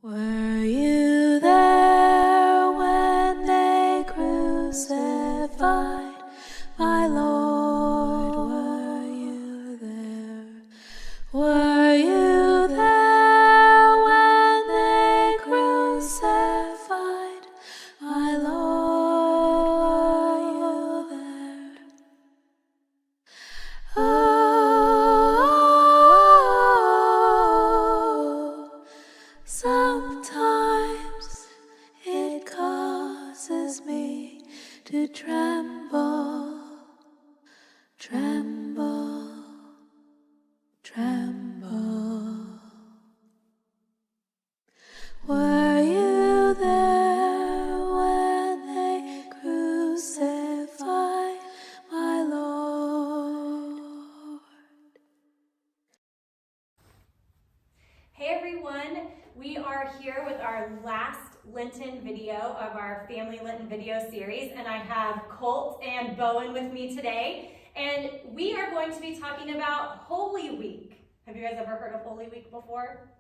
Were you there when they crucified my Lord? Were you there? Were you there when they crucified my Lord? Were you there? Oh, sometimes it causes me to tremble, tremble, tremble. Were you there when they crucified my Lord? Hey everyone, we are here with our last Lenten video of our Family Lenten video series, and I have Colt and Bowen with me today, and we are going to be talking about Holy Week. Have you guys ever heard of Holy Week before?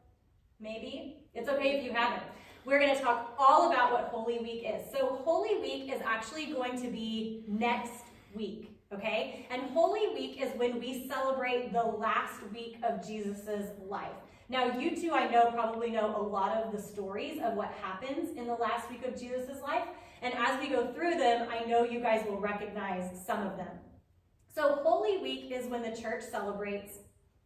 Maybe? It's okay if you haven't. We're going to talk all about what Holy Week is. So Holy Week is actually going to be next week, okay? And Holy Week is when we celebrate the last week of Jesus's life. Now, you two, I know, probably know a lot of the stories of what happens in the last week of Jesus' life. And as we go through them, I know you guys will recognize some of them. So Holy Week is when the church celebrates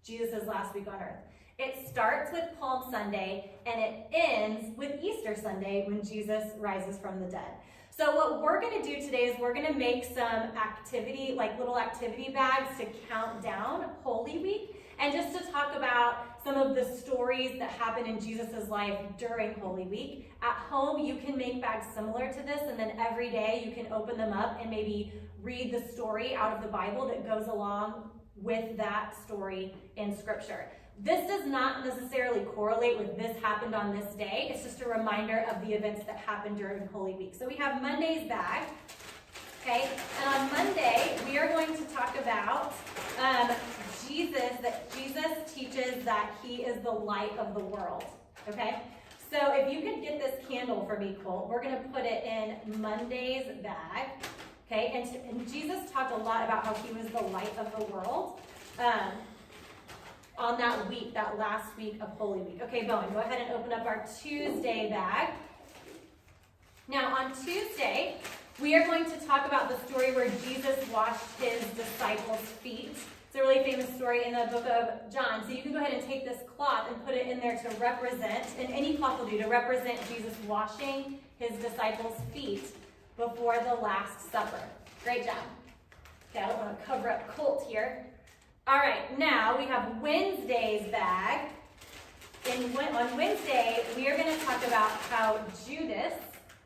Jesus' last week on earth. It starts with Palm Sunday and it ends with Easter Sunday when Jesus rises from the dead. So what we're going to do today is we're going to make some activity, like little activity bags to count down Holy Week, and just to talk about some of the stories that happen in Jesus' life during Holy Week. At home, you can make bags similar to this, and then every day you can open them up and maybe read the story out of the Bible that goes along with that story in Scripture. This does not necessarily correlate with this happened on this day. It's just a reminder of the events that happened during Holy Week. So we have Monday's bag, okay? And on Monday, we are going to talk about that Jesus teaches that he is the light of the world, okay? So if you could get this candle for me, Colt, we're going to put it in Monday's bag, okay? And Jesus talked a lot about how he was the light of the world on that week, that last week of Holy Week. Okay, Bowen, go ahead and open up our Tuesday bag. Now, on Tuesday, we are going to talk about the story where Jesus washed his disciples' feet. It's a really famous story in the book of John. So you can go ahead and take this cloth and put it in there to represent, and any cloth will do, to represent Jesus washing his disciples' feet before the Last Supper. Great job. Okay, I don't want to cover up Colt here. All right, now we have Wednesday's bag. On Wednesday, we are going to talk about how Judas,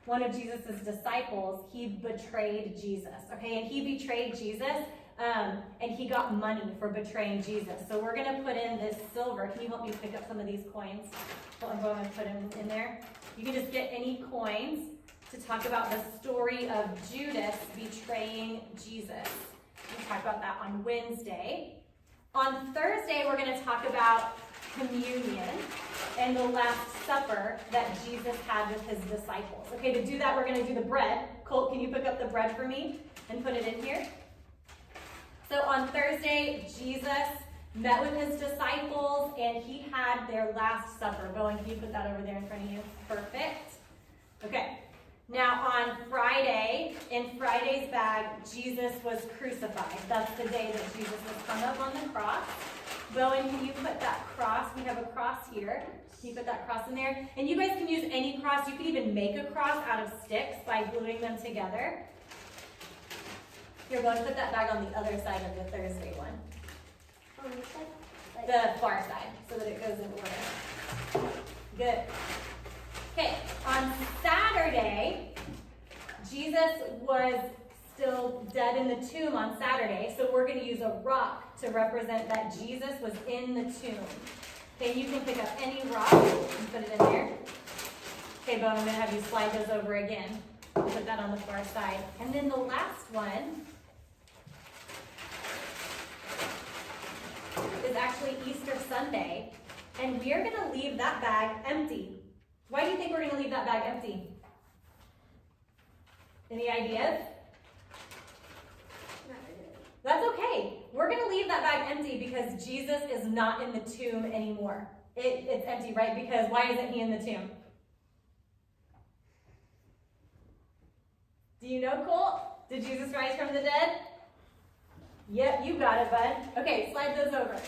one of Jesus' disciples, he betrayed Jesus. Okay, and he betrayed Jesus. And he got money for betraying Jesus. So we're going to put in this silver. Can you help me pick up some of these coins? I'm going to put them in there. You can just get any coins to talk about the story of Judas betraying Jesus. We'll talk about that on Wednesday. On Thursday, we're going to talk about communion and the Last Supper that Jesus had with his disciples. Okay, to do that, we're going to do the bread. Colt, can you pick up the bread for me and put it in here? So on Thursday, Jesus met with his disciples and he had their Last Supper. Bowen, can you put that over there in front of you? Perfect. Okay. Now on Friday, in Friday's bag, Jesus was crucified. That's the day that Jesus was hung up on the cross. Bowen, can you put that cross? We have a cross here. Can you put that cross in there? And you guys can use any cross. You can even make a cross out of sticks by gluing them together. You're going to put that bag on the other side of the Thursday one. On this side? The far side, so that it goes in order. Good. Okay, on Saturday, Jesus was still dead in the tomb on Saturday, so we're going to use a rock to represent that Jesus was in the tomb. Okay, you can pick up any rock and put it in there. Okay, Bo, I'm going to have you slide those over again. Put that on the far side. And then the last one is actually Easter Sunday, and we are going to leave that bag empty Why do you think we're going to leave that bag empty? Any ideas? That's okay. We're going to leave that bag empty because Jesus is not in the tomb anymore. It's empty, right? Because why isn't he in the tomb? Do you know, Colt? Did Jesus rise from the dead? Yep, you got it, bud. Okay, slide those over.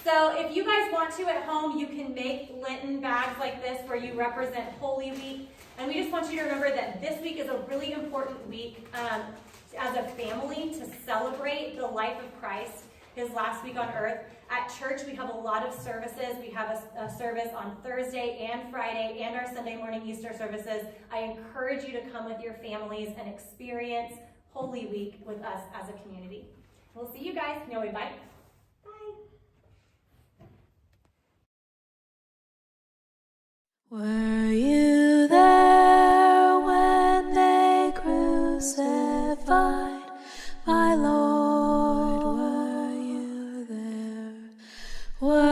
So if you guys want to at home, you can make Lenten bags like this where you represent Holy Week. And we just want you to remember that this week is a really important week as a family to celebrate the life of Christ, his last week on earth. At church, we have a lot of services. We have a service on Thursday and Friday and our Sunday morning Easter services. I encourage you to come with your families and experience Holy Week with us as a community. We'll see you guys. No, bye. Bye. Were you there when they crucified my Lord? Were you there? Were